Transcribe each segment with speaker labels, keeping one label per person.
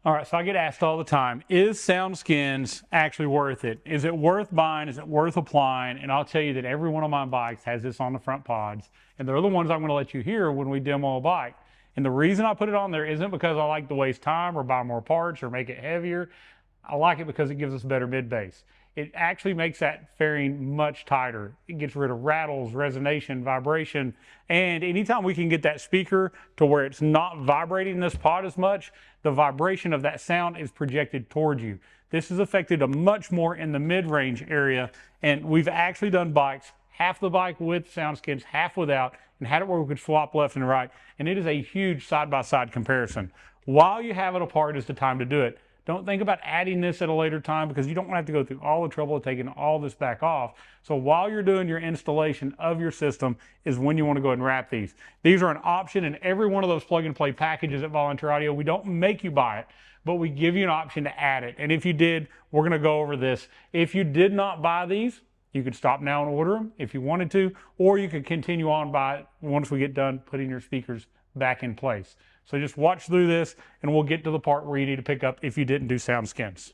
Speaker 1: All right, so I get asked all the time, is SoundSkins actually worth it? Is it worth buying? Is it worth applying? And I'll tell you that every one of my bikes has this on the front pods, and they're the ones I'm going to let you hear when we demo a bike. And the reason I put it on there isn't because I like to waste time or buy more parts or make it heavier. I like it because it gives us better mid bass. It actually makes that fairing much tighter. It gets rid of rattles, resonation, vibration, and anytime we can get that speaker to where it's not vibrating this pod as much, the vibration of that sound is projected towards you. This is affected much more in the mid-range area, and we've actually done bikes, half the bike with SoundSkins, half without, and had it where we could swap left and right, and it is a huge side-by-side comparison. While you have it apart is the time to do it. Don't think about adding this at a later time because you don't want to have to go through all the trouble of taking all this back off. So while you're doing your installation of your system is when you want to go ahead and wrap these. These are an option in every one of those plug and play packages at Volunteer Audio. We don't make you buy it, but we give you an option to add it. And if you did, we're going to go over this. If you did not buy these, you could stop now and order them if you wanted to, or you could continue on by it once we get done putting your speakers back in place. So just watch through this and we'll get to the part where you need to pick up if you didn't do SoundSkins.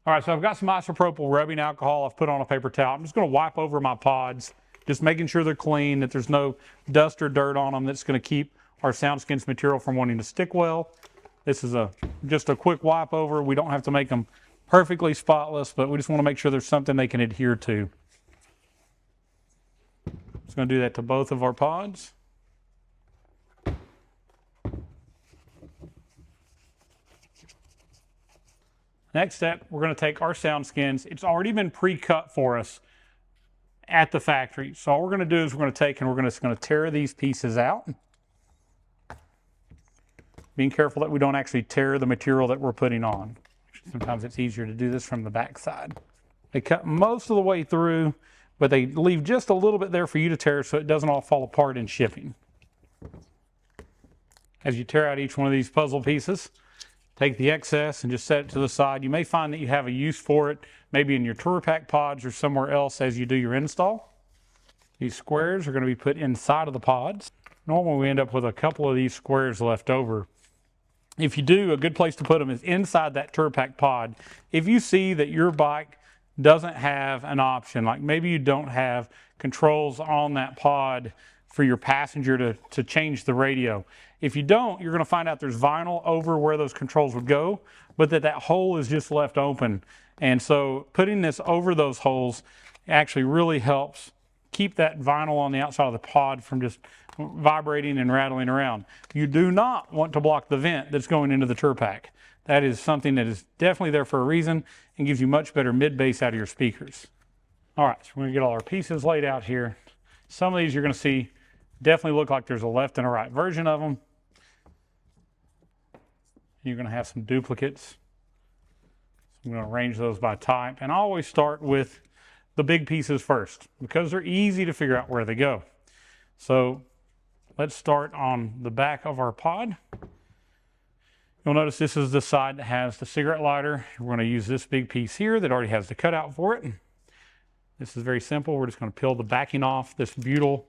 Speaker 1: All right, so I've got some isopropyl rubbing alcohol I've put on a paper towel. I'm just going to wipe over my pods, just making sure they're clean, that there's no dust or dirt on them that's going to keep our SoundSkins material from wanting to stick well. This is just a quick wipe over. We don't have to make them perfectly spotless, but we just want to make sure there's something they can adhere to. Just going to do that to both of our pods. Next step, we're going to take our SoundSkins. It's already been pre-cut for us at the factory. So all we're going to do is we're going to take and we're just going to tear these pieces out. Being careful that we don't actually tear the material that we're putting on. Sometimes it's easier to do this from the back side. They cut most of the way through, but they leave just a little bit there for you to tear so it doesn't all fall apart in shipping. As you tear out each one of these puzzle pieces, take the excess and just set it to the side. You may find that you have a use for it, maybe in your tour pack pods or somewhere else as you do your install. These squares are going to be put inside of the pods. Normally we end up with a couple of these squares left over. If you do, a good place to put them is inside that tour pack pod. If you see that your bike doesn't have an option, like maybe you don't have controls on that pod for your passenger to change the radio. If you don't, you're going to find out there's vinyl over where those controls would go, but that hole is just left open. And so putting this over those holes actually really helps keep that vinyl on the outside of the pod from just vibrating and rattling around. You do not want to block the vent that's going into the tour pack. That is something that is definitely there for a reason and gives you much better mid bass out of your speakers. All right, so we're going to get all our pieces laid out here. Some of these you're going to see definitely look like there's a left and a right version of them. You're going to have some duplicates. I'm going to arrange those by type. And I always start with the big pieces first because they're easy to figure out where they go. So let's start on the back of our pod. You'll notice this is the side that has the cigarette lighter. We're going to use this big piece here that already has the cutout for it. This is very simple. We're just going to peel the backing off. This butyl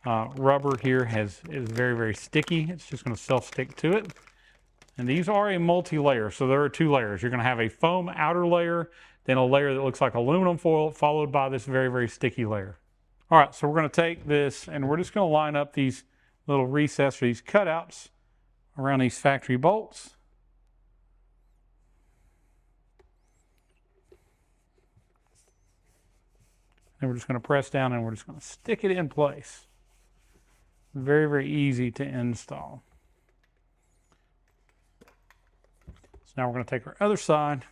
Speaker 1: rubber here is very, very sticky. It's just going to self-stick to it. And these are a multi-layer, so there are two layers. You're going to have a foam outer layer, then a layer that looks like aluminum foil, followed by this very, very sticky layer. All right, so we're going to take this and we're just going to line up these little recesses, or these cutouts around these factory bolts. And we're just going to press down and we're just going to stick it in place. Very, very easy to install. So now we're going to take our other side,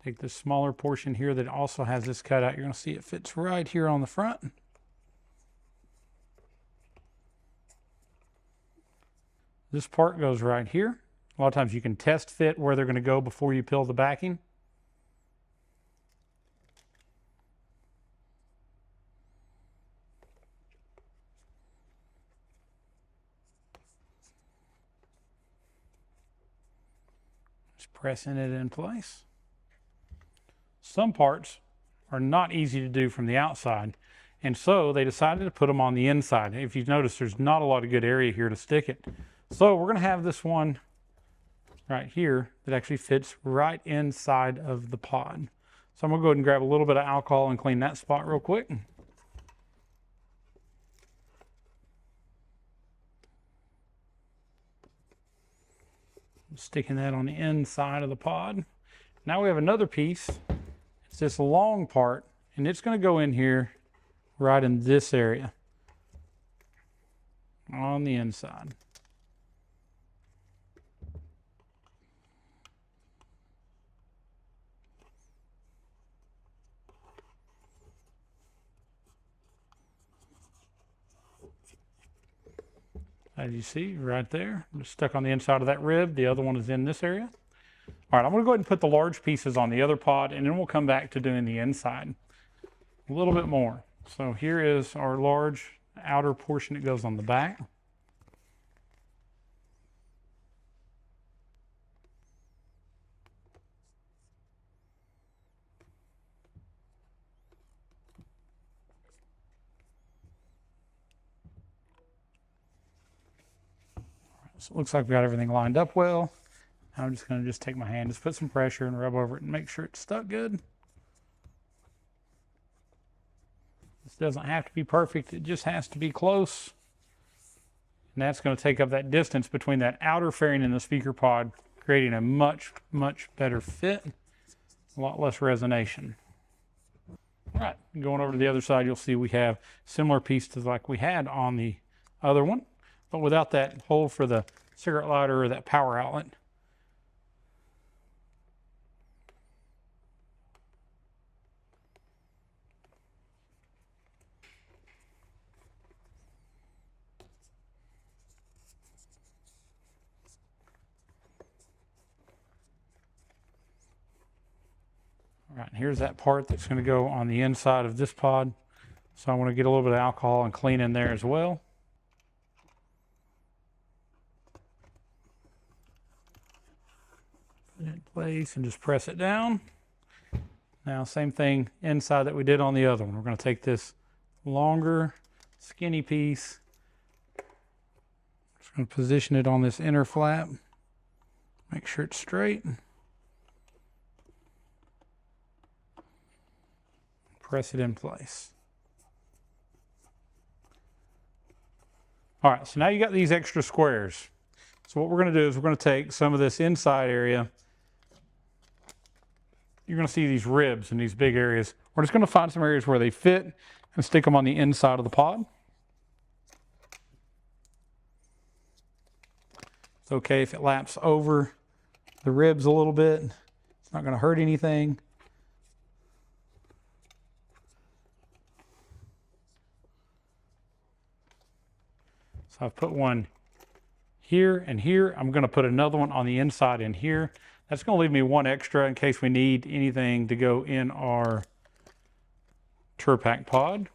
Speaker 1: take this smaller portion here that also has this cutout. You're going to see it fits right here on the front. This part goes right here. A lot of times you can test fit where they're going to go before you peel the backing. Pressing it in place. Some parts are not easy to do from the outside, and so they decided to put them on the inside. If you've noticed, there's not a lot of good area here to stick it. So we're going to have this one right here that actually fits right inside of the pod. So I'm gonna go ahead and grab a little bit of alcohol and clean that spot real quick. Sticking that on the inside of the pod. Now we have another piece. It's this long part, and it's going to go in here right in this area on the inside. As you see right there, just stuck on the inside of that rib. The other one is in this area. All right, I'm going to go ahead and put the large pieces on the other pod, and then we'll come back to doing the inside a little bit more. So here is our large outer portion that goes on the back. So it looks like we got everything lined up well. I'm just going to take my hand, just put some pressure and rub over it and make sure it's stuck good. This doesn't have to be perfect, it just has to be close. And that's going to take up that distance between that outer fairing and the speaker pod, creating a much, much better fit, a lot less resonation. All right, going over to the other side, you'll see we have similar pieces like we had on the other one, but without that hole for the cigarette lighter or that power outlet. All right, here's that part that's going to go on the inside of this pod. So I want to get a little bit of alcohol and clean in there as well. Put it in place and just press it down. Now, same thing inside that we did on the other one. We're going to take this longer, skinny piece. Just going to position it on this inner flap. Make sure it's straight. Press it in place. All right, so now you got these extra squares. So what we're going to do is we're going to take some of this inside area. You're going to see these ribs in these big areas. We're just going to find some areas where they fit and stick them on the inside of the pod. It's okay if it laps over the ribs a little bit. It's not going to hurt anything. So I've put one here and here. I'm going to put another one on the inside in here. That's going to leave me one extra in case we need anything to go in our Turpac pod.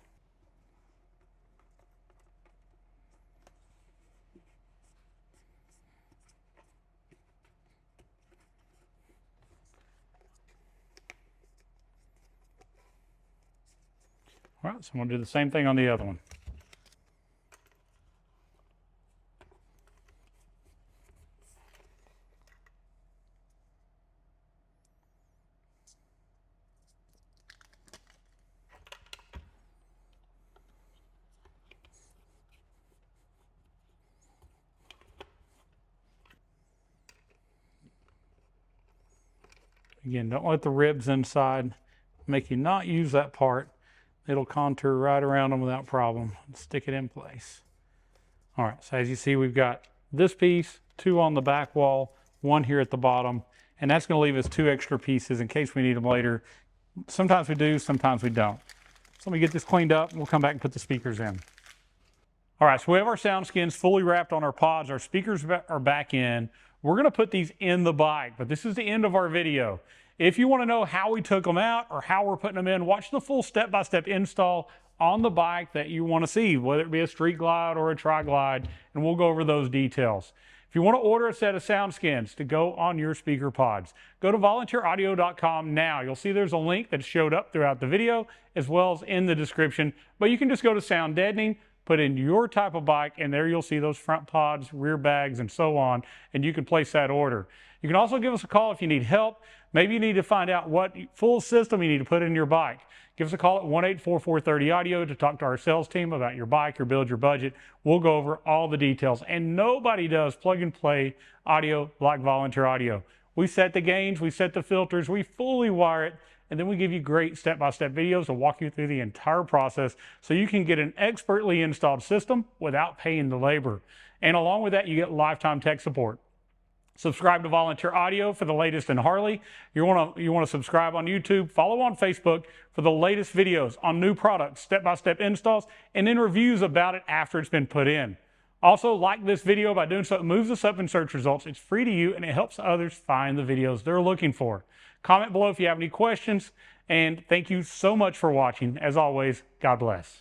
Speaker 1: All right, so I'm going to do the same thing on the other one. Again, don't let the ribs inside make you not use that part. It'll contour right around them without problem. Stick it in place. All right, so as you see, we've got this piece, two on the back wall, one here at the bottom, and that's going to leave us two extra pieces in case we need them later. Sometimes we do, sometimes we don't. So let me get this cleaned up and we'll come back and put the speakers in. All right, so we have our SoundSkins fully wrapped on our pods. Our speakers are back in. We're going to put these in the bike, but this is the end of our video. If you want to know how we took them out or how we're putting them in, watch the full step-by-step install on the bike that you want to see, whether it be a Street Glide or a Tri Glide, and we'll go over those details. If you want to order a set of SoundSkins to go on your speaker pods, go to volunteeraudio.com now. You'll see there's a link that showed up throughout the video as well as in the description, but you can just go to sound deadening, put in your type of bike, and there you'll see those front pods, rear bags, and so on, and you can place that order. You can also give us a call if you need help. Maybe you need to find out what full system you need to put in your bike. Give us a call at 1-844-30-AUDIO to talk to our sales team about your bike or build your budget. We'll go over all the details. And nobody does plug and play audio like Volunteer Audio. We set the gains, we set the filters, we fully wire it, and then we give you great step-by-step videos to walk you through the entire process so you can get an expertly installed system without paying the labor. And along with that, you get lifetime tech support. Subscribe to Volunteer Audio for the latest in Harley. You want to subscribe on YouTube, follow on Facebook for the latest videos on new products, step-by-step installs, and then reviews about it after it's been put in. Also, like this video. By doing so, it moves us up in search results. It's free to you, and it helps others find the videos they're looking for. Comment below if you have any questions, and thank you so much for watching. As always, God bless.